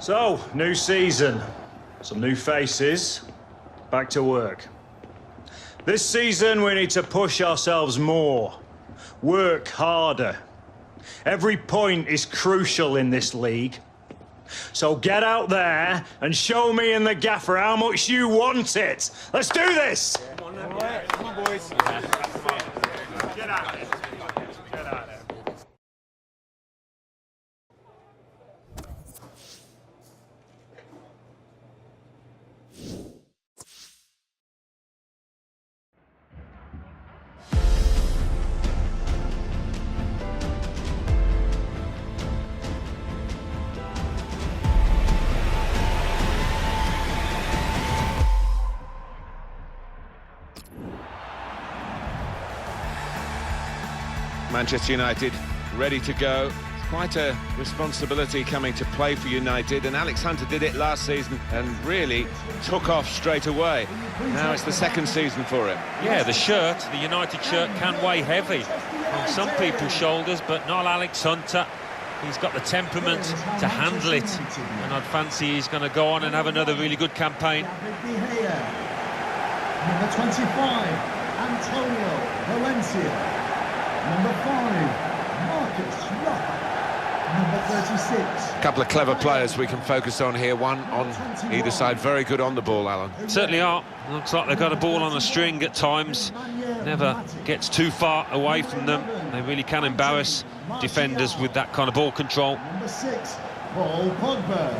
So, new season, some new faces, back to work. This season we need to push ourselves more, work harder. Every point is crucial in this league. So get out there and show me and the gaffer how much you want it. Let's do this! Come on, boys. Get out there. Get out there. Manchester United ready to go. It's quite a responsibility coming to play for United, and Alex Hunter did it last season and really took off straight away. Now it's the second season for him. Yeah, the United shirt can weigh heavy on some people's shoulders, but not Alex Hunter. He's got the temperament to handle it, and I'd fancy he's going to go on and have another really good campaign. Number 25, Antonio Valencia. Number 5, Marcus Rashford. Number 36. A couple of clever players we can focus on here, one on either side, very good on the ball, Alan. Certainly are. Looks like they've got a ball on a string at times. Never gets too far away from them. They really can embarrass defenders with that kind of ball control. Number 6, Paul Pogba.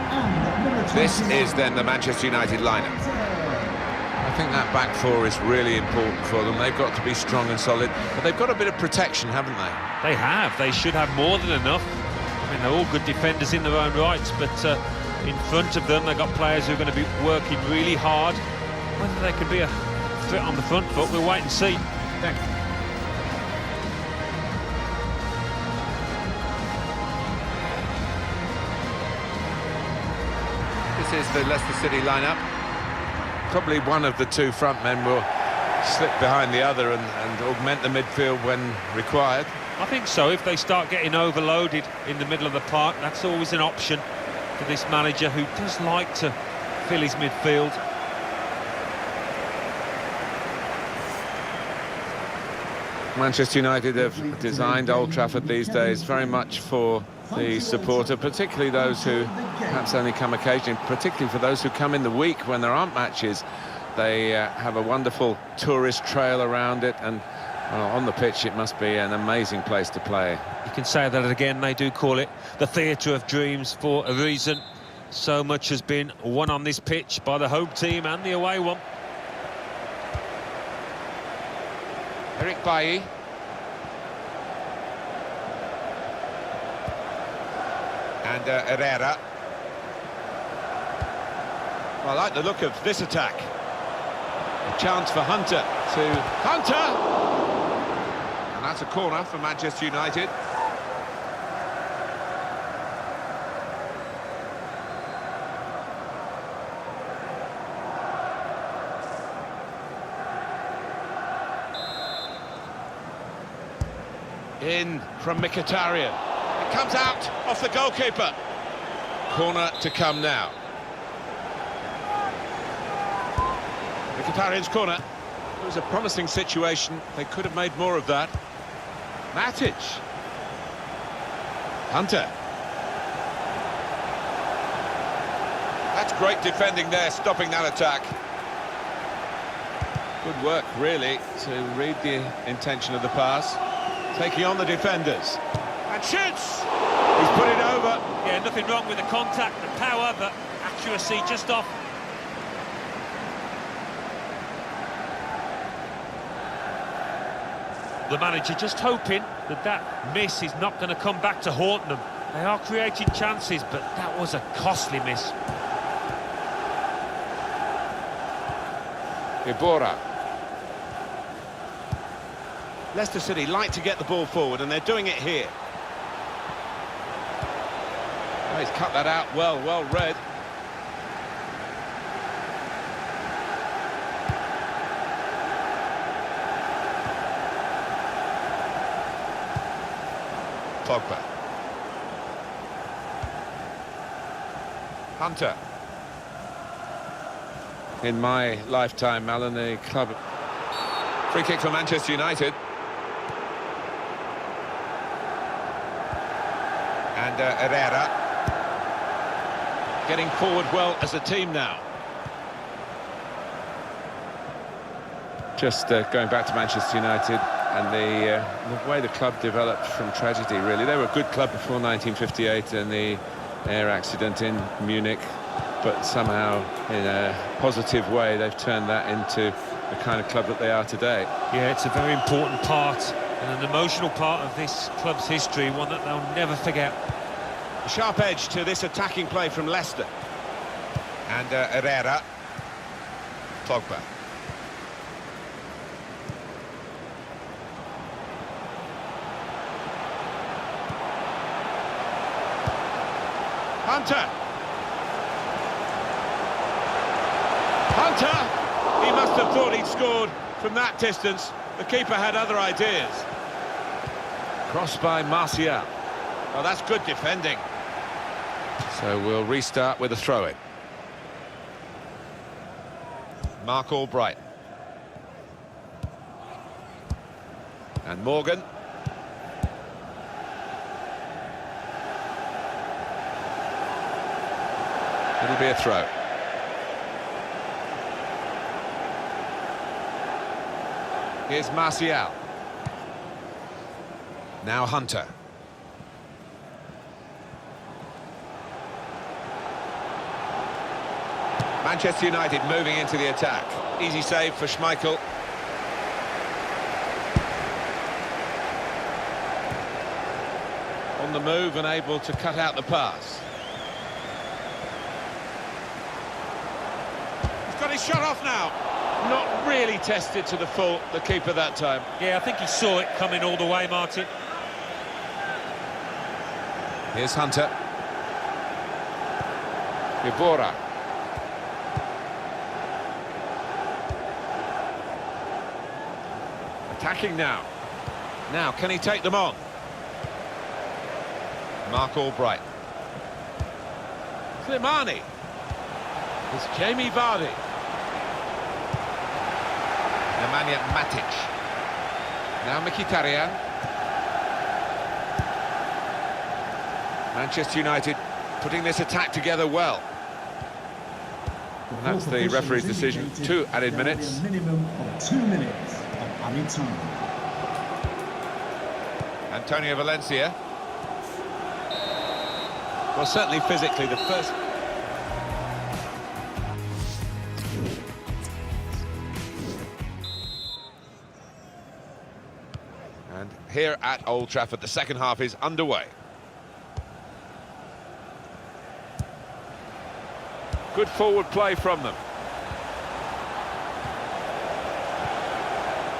And number This 29, is then the Manchester United lineup. I think that back four is really important for them. They've got to be strong and solid, but they've got a bit of protection, haven't they? They have. They should have more than enough. I mean, they're all good defenders in their own rights, but in front of them, they've got players who are going to be working really hard. Whether they could be a threat on the front foot, we'll wait and see. This is the Leicester City lineup. Probably one of the two front men will slip behind the other and augment the midfield when required. I think so. If they start getting overloaded in the middle of the park, that's always an option for this manager, who does like to fill his midfield. Manchester United have designed Old Trafford these days very much for the supporter, particularly those who perhaps only come occasionally, particularly for those who come in the week when there aren't matches. They have a wonderful tourist trail around it, and on the pitch it must be an amazing place to play. You can say that again. They do call it the theatre of dreams for a reason. So much has been won on this pitch by the home team and the away one. Eric Bailly. And Herrera. Well, I like the look of this attack. A chance for Hunter to Hunter! And that's a corner for Manchester United. In from Mkhitaryan. It comes out off the goalkeeper. Corner to come now. Mkhitaryan's corner. It was a promising situation. They could have made more of that. Matic. Hunter. That's great defending there, stopping that attack. Good work, really, to read the intention of the pass. Taking on the defenders. And shoots! He's put it over. Yeah, nothing wrong with the contact, the power, but accuracy just off. The manager just hoping that that miss is not going to come back to haunt them. They are creating chances, but that was a costly miss. Iborra. Leicester City like to get the ball forward, and they're doing it here. Oh, he's cut that out well read. Pogba. Hunter. In my lifetime, Alan, the club... Free kick for Manchester United. And Herrera. Getting forward well as a team now. Just going back to Manchester United and the way the club developed from tragedy, really. They were a good club before 1958 and the air accident in Munich, but somehow, in a positive way, they've turned that into the kind of club that they are today. Yeah, it's a very important part and an emotional part of this club's history, one that they'll never forget. A sharp edge to this attacking play from Leicester. And Herrera. Pogba. Hunter! Hunter! He must have thought he'd scored from that distance. The keeper had other ideas. Cross by Martial. Oh, that's good defending. So we'll restart with a throw-in. Mark Albright. And Morgan. It'll be a throw. Here's Martial. Now Hunter. Manchester United moving into the attack. Easy save for Schmeichel. On the move and able to cut out the pass. He's got his shot off now. Not really tested to the full, the keeper that time. Yeah, I think he saw it coming all the way, Martin. Here's Hunter. Ibora. Attacking now. Now, can he take them on? Mark Albright. Slimani. It's Jamie Vardy. Nemanja Matic. Now Mkhitaryan. Manchester United putting this attack together well. And that's the referee's decision. 2 added minutes. A minimum of 2 minutes of added time. Antonio Valencia. Well, certainly physically the first... And here at Old Trafford, the second half is underway. Good forward play from them.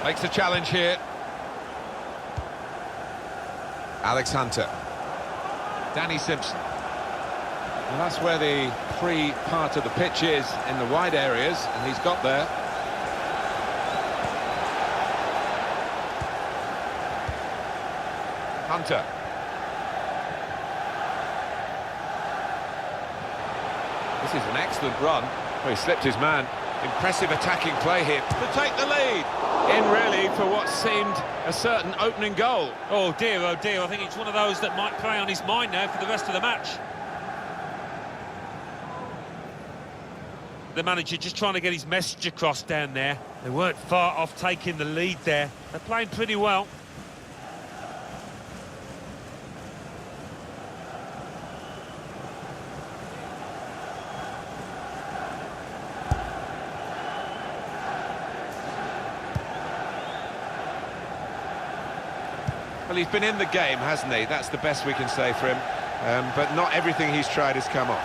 Makes the challenge here. Alex Hunter. Danny Simpson. And that's where the free part of the pitch is, in the wide areas, and he's got there. Hunter. This is an excellent run. Oh, he slipped his man. Impressive attacking play here to take the lead. In really for what seemed a certain opening goal. Oh dear, I think it's one of those that might play on his mind now for the rest of the match. The manager just trying to get his message across down there. They weren't far off taking the lead there. They're playing pretty well. Well, he's been in the game, hasn't he? That's the best we can say for him. But not everything he's tried has come off.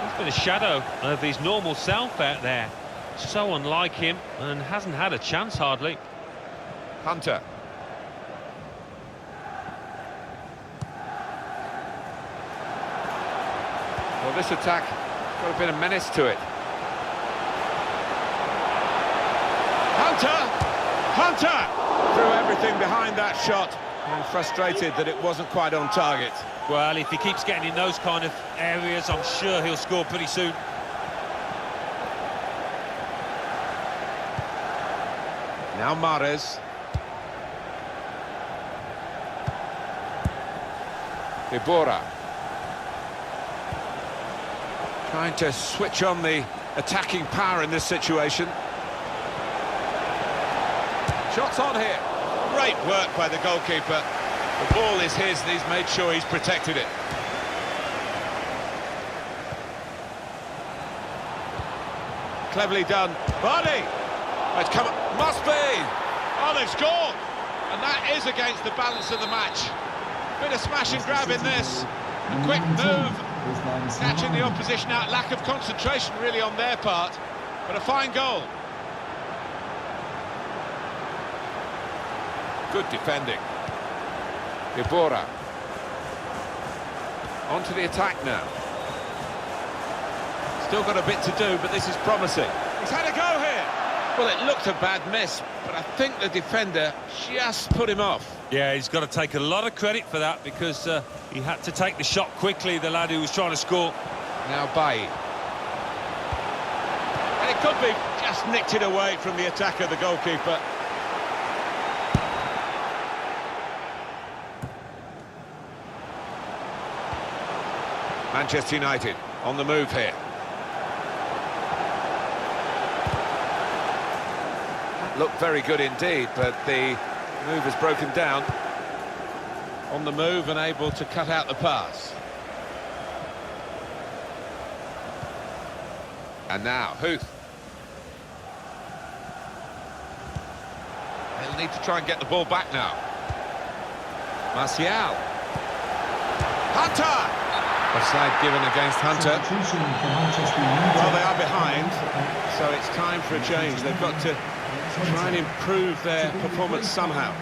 He's been a shadow of his normal self out there. So unlike him, and hasn't had a chance hardly. Hunter. Well, this attack got a bit of menace to it. Hunter! Hunter! Threw everything behind that shot and frustrated that it wasn't quite on target. Well, if he keeps getting in those kind of areas, I'm sure he'll score pretty soon. Now Mahrez. Ibora. Trying to switch on the attacking power in this situation. Shots on here. Great work by the goalkeeper. The ball is his and he's made sure he's protected it. Cleverly done. Vardy! It's come, must be! Oh, they've scored! And that is against the balance of the match. Bit of smash and grab in this. A quick move, catching the opposition out. Lack of concentration really on their part, but a fine goal. Good defending. Ibora. On to the attack now. Still got a bit to do, but this is promising. He's had a go here. Well, it looked a bad miss, but I think the defender just put him off. Yeah, he's got to take a lot of credit for that because he had to take the shot quickly, the lad who was trying to score. Now Bailly. And it could be just nicked it away from the attacker, the goalkeeper. Manchester United on the move here. Looked very good indeed, but the move has broken down. On the move and able to cut out the pass. And now, Huth. They'll need to try and get the ball back now. Martial. Hunter! Offside given against Hunter. Well, they are behind, so it's time for a change. They've got to try and improve their performance somehow.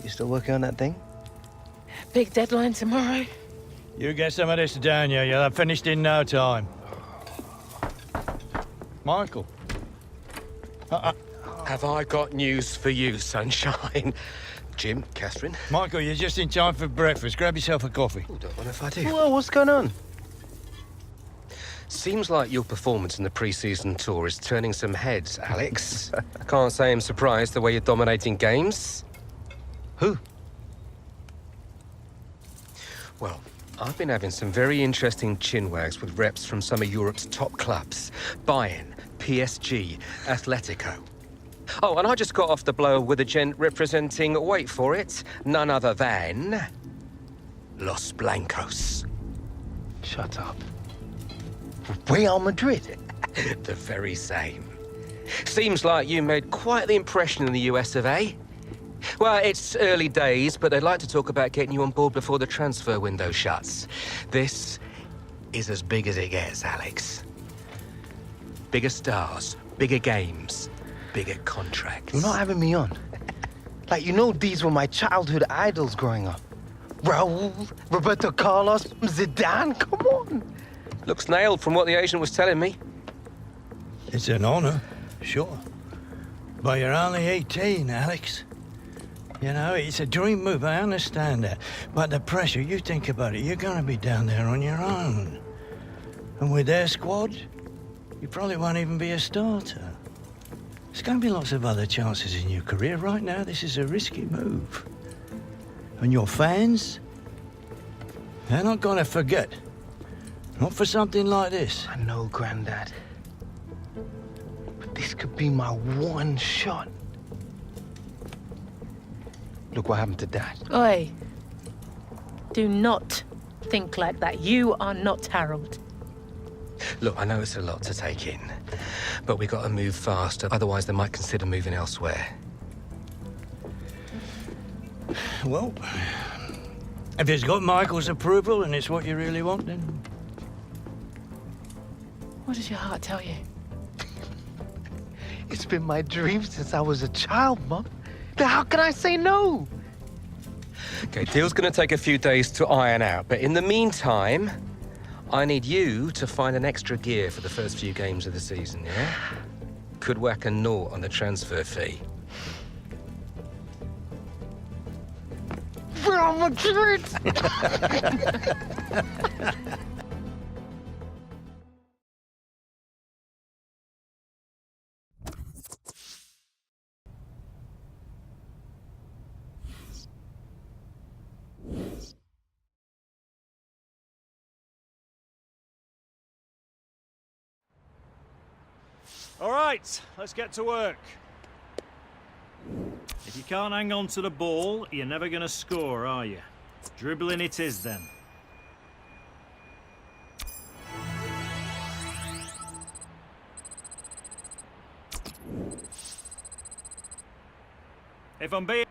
You still working on that thing? Big deadline tomorrow. You get some of this down, you. You'll have finished in no time. Michael. Have I got news for you, sunshine? Jim, Catherine. Michael, you're just in time for breakfast. Grab yourself a coffee. Oh, don't mind if I do. Well, what's going on? Seems like your performance in the pre-season tour is turning some heads, Alex. Can't say I'm surprised the way you're dominating games. Who? Well, I've been having some very interesting chinwags with reps from some of Europe's top clubs. Bayern, PSG, Atletico. Oh, and I just got off the blower with a gent representing, wait for it, none other than Los Blancos. Shut up. Real Madrid? The very same. Seems like you made quite the impression in the US of A. Well, it's early days, but they'd like to talk about getting you on board before the transfer window shuts. This is as big as it gets, Alex. Bigger stars, bigger games, bigger contracts. You're not having me on. Like, you know, these were my childhood idols growing up. Raul, Roberto Carlos, Zidane, come on. Looks nailed from what the agent was telling me. It's an honour, sure. But you're only 18, Alex. You know, it's a dream move, I understand that. But the pressure, you think about it, you're going to be down there on your own. And with their squad, you probably won't even be a starter. There's going to be lots of other chances in your career. Right now, this is a risky move. And your fans, they're not going to forget. Not for something like this. I know, Grandad. But this could be my one shot. Look what happened to Dad. Oi. Do not think like that. You are not Harold. Look, I know it's a lot to take in, but we got to move fast, otherwise they might consider moving elsewhere. Well, if it's got Michael's approval and it's what you really want, then... What does your heart tell you? It's been my dream since I was a child, Mum. Now how can I say no? Okay, deal's gonna take a few days to iron out, but in the meantime, I need you to find an extra gear for the first few games of the season, yeah? Could whack a naught on the transfer fee. Real Madrid! All right, let's get to work. If you can't hang on to the ball, you're never going to score, are you? Dribbling it is then. If I'm being...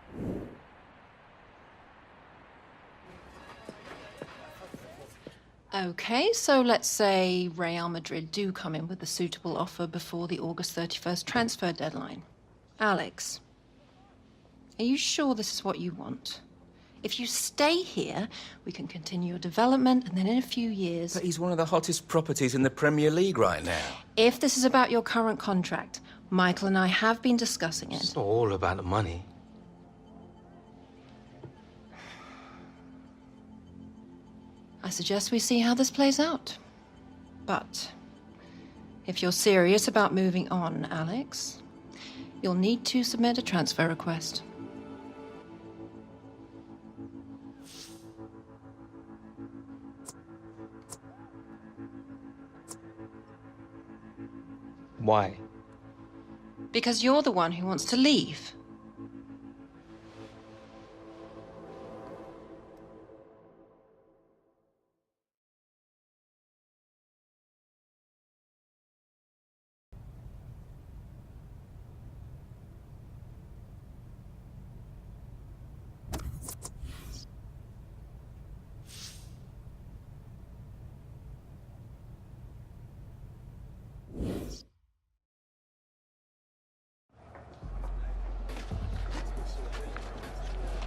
Okay, so let's say Real Madrid do come in with a suitable offer before the August 31st transfer deadline. Alex, are you sure this is what you want? If you stay here, we can continue your development, and then in a few years... But he's one of the hottest properties in the Premier League right now. If this is about your current contract, Michael and I have been discussing it. It's not all about the money. I suggest we see how this plays out. But if you're serious about moving on, Alex, you'll need to submit a transfer request. Why? Because you're the one who wants to leave.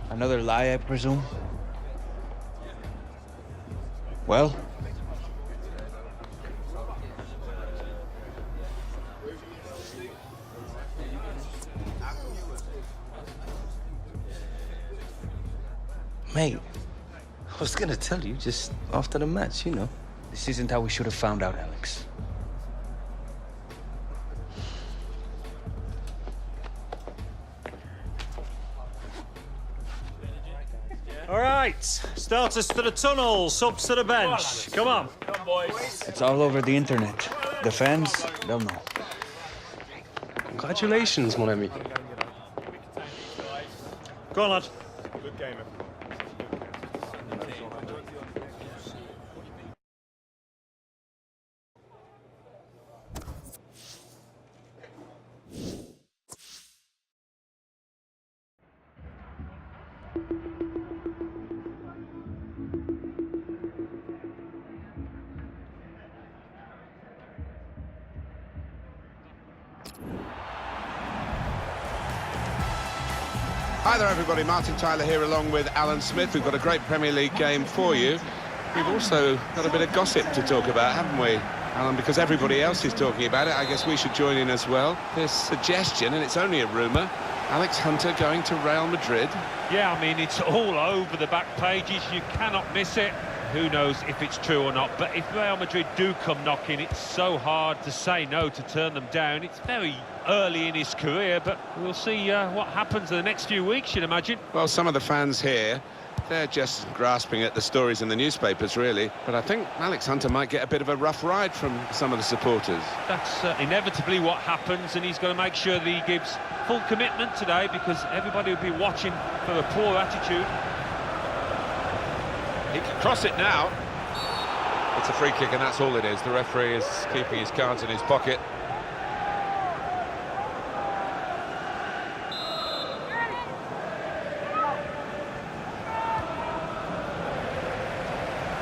Another lie, I presume? Well? Mate, I was gonna tell you just after the match, you know. This isn't how we should have found out, Alex. All right, starters to the tunnel, subs to the bench. Come on. Come on, boys. It's all over the internet. The fans, they'll know. Congratulations, mon ami. Go on, lad. Good game, Hi there, everybody. Martin Tyler here along with Alan Smith. We've got a great Premier League game for you. We've also got a bit of gossip to talk about, haven't we, Alan? Because everybody else is talking about it, I guess we should join in as well. This suggestion, and it's only a rumour, Alex Hunter going to Real Madrid. Yeah, I mean, it's all over the back pages. You cannot miss it. Who knows if it's true or not, but if Real Madrid do come knocking, it's so hard to say no, to turn them down. It's very early in his career, but we'll see what happens in the next few weeks, you'd imagine. Well, some of the fans here They're just grasping at the stories in the newspapers, really. But I think Alex Hunter might get a bit of a rough ride from some of the supporters. That's inevitably what happens, and he's got to make sure that he gives full commitment today, because everybody will be watching for a poor attitude. He can cross it now. It's a free kick, and that's all it is. The referee is keeping his cards in his pocket.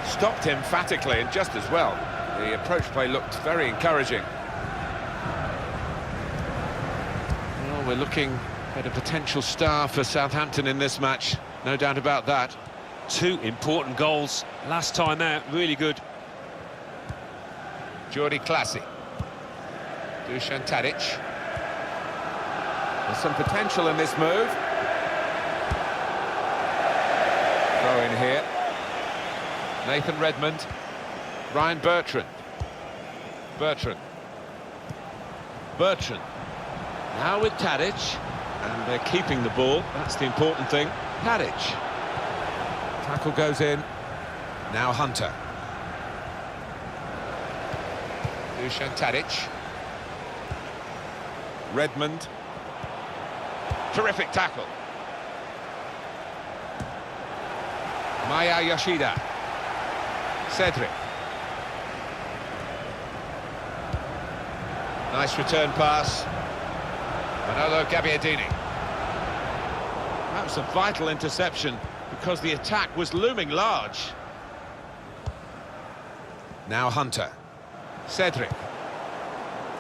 Stopped emphatically, and just as well. The approach play looked very encouraging. Well, we're looking at a potential star for Southampton in this match, no doubt about that. 2 important goals last time out, really good. Jordi Clasie. Dusan Tadic. There's some potential in this move. Throw in here. Nathan Redmond. Ryan Bertrand. Bertrand. Now with Tadic. And they're keeping the ball. That's the important thing. Tadic. Tackle goes in. Now Hunter. Dusan Tadic. Redmond. Terrific tackle. Maya Yoshida. Cedric. Nice return pass. Manolo Gabbiadini. That was a vital interception, because the attack was looming large. Now Hunter. Cedric.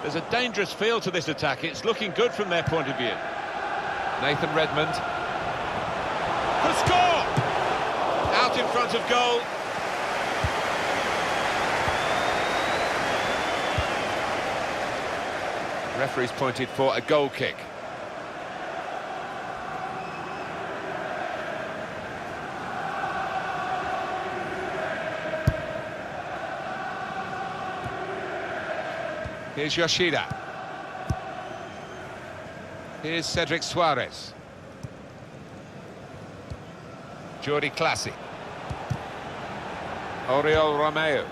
There's a dangerous feel to this attack. It's looking good from their point of view. Nathan Redmond. The score! Out in front of goal. Referee's pointed for a goal kick. Here's Yoshida. Here's Cedric Suarez. Jordi Clasie. Oriol Romeu.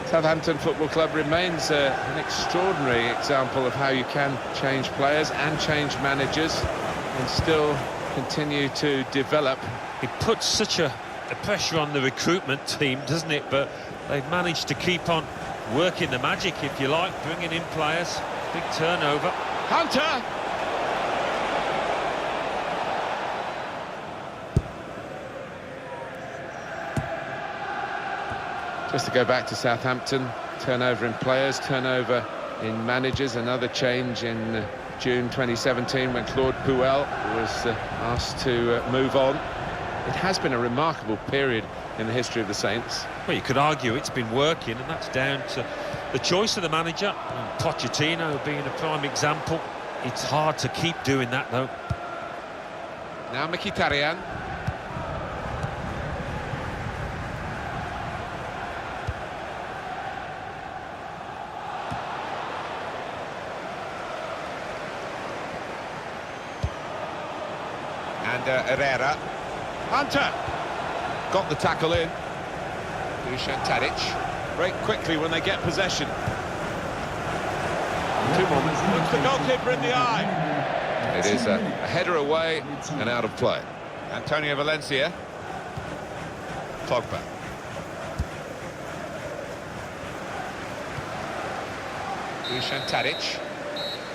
Southampton Football Club remains an extraordinary example of how you can change players and change managers and still continue to develop. It puts such a pressure on the recruitment team, doesn't it? But they've managed to keep on working the magic, if you like, bringing in players. Big turnover. Hunter! Just to go back to Southampton, turnover in players, turnover in managers, another change in June 2017 when Claude Puel was asked to move on. It has been a remarkable period in the history of the Saints. Well, you could argue it's been working, and that's down to the choice of the manager, and Pochettino being a prime example. It's hard to keep doing that, though. Now Mkhitaryan. And Herrera. Hunter! Got the tackle in. Dusan Tadic. Break quickly when they get possession. 2 more minutes. Looks the goalkeeper in the eye. It is a header away and out of play. Antonio Valencia. Pogba. Dusan Tadic.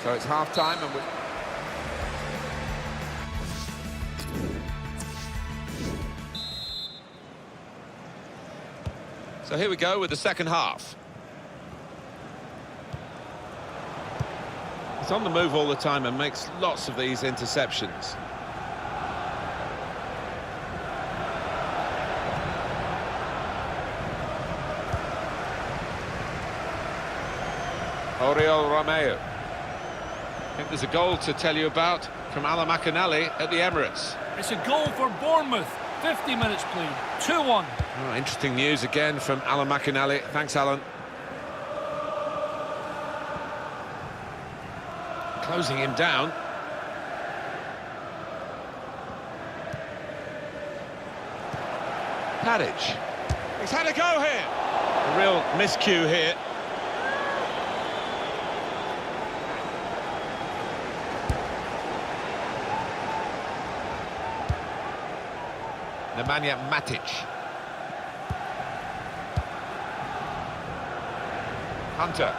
So it's half-time and we're... So here we go with the second half. He's on the move all the time and makes lots of these interceptions. Oriol Romeu. I think there's a goal to tell you about from Alan McInally at the Emirates. It's a goal for Bournemouth. 50 minutes played. 2-1. Oh, interesting news again from Alan McInally. Thanks, Alan. Closing him down. Tadic. He's had a go here. A real miscue here. Nemanja Matic. Hunter.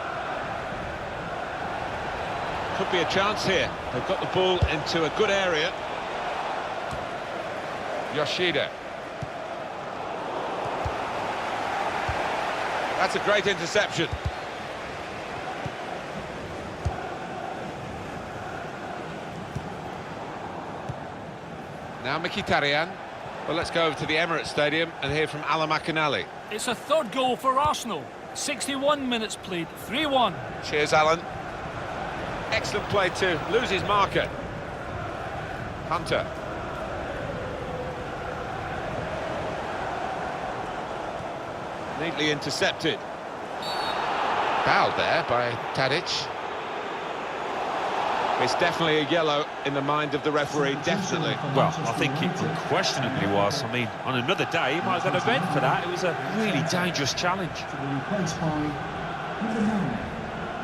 Could be a chance here. They've got the ball into a good area. Yoshida. That's a great interception. Now Mkhitaryan. Well, let's go over to the Emirates Stadium and hear from Alan McInally. It's a third goal for Arsenal. 61 minutes played, 3-1. Cheers, Alan. Excellent play to lose his marker. Hunter. Neatly intercepted. Fouled there by Tadic. It's definitely a yellow in the mind of the referee, definitely. Well, I think it unquestionably was. I mean, on another day, he might have got a red for that. It was a really dangerous challenge. To be replaced by number 9,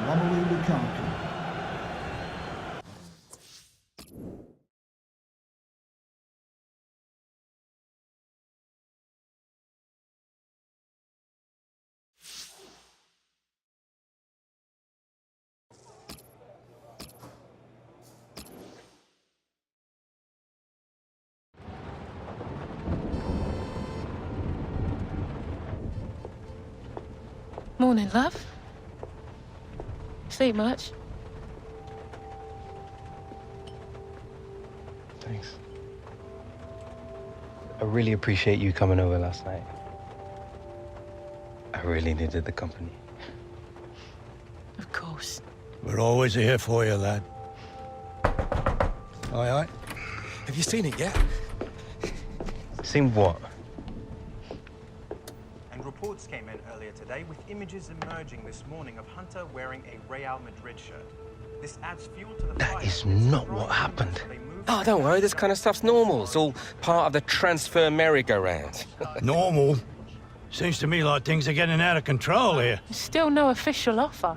Romelu Lukaku. Morning, love. Sleep much? Thanks. I really appreciate you coming over last night. I really needed the company. Of course. We're always here for you, lad. Aye, aye. Have you seen it yet? Seen what? And reports came in earlier today with images emerging this morning of Hunter wearing a Real Madrid shirt. This adds fuel to the fire. That is not what happened. Oh, don't worry, this kind of stuff's normal. It's all part of the transfer merry-go-round. Normal? Seems to me like things are getting out of control here. Still no official offer.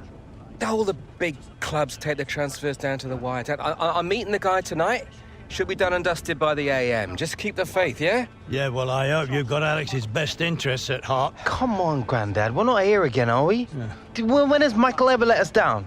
All the big clubs take the transfers down to the wire. I'm meeting the guy tonight. Should be done and dusted by the AM. Just keep the faith, yeah? Yeah, well, I hope you've got Alex's best interests at heart. Come on, Grandad. We're not here again, are we? When has Michael ever let us down?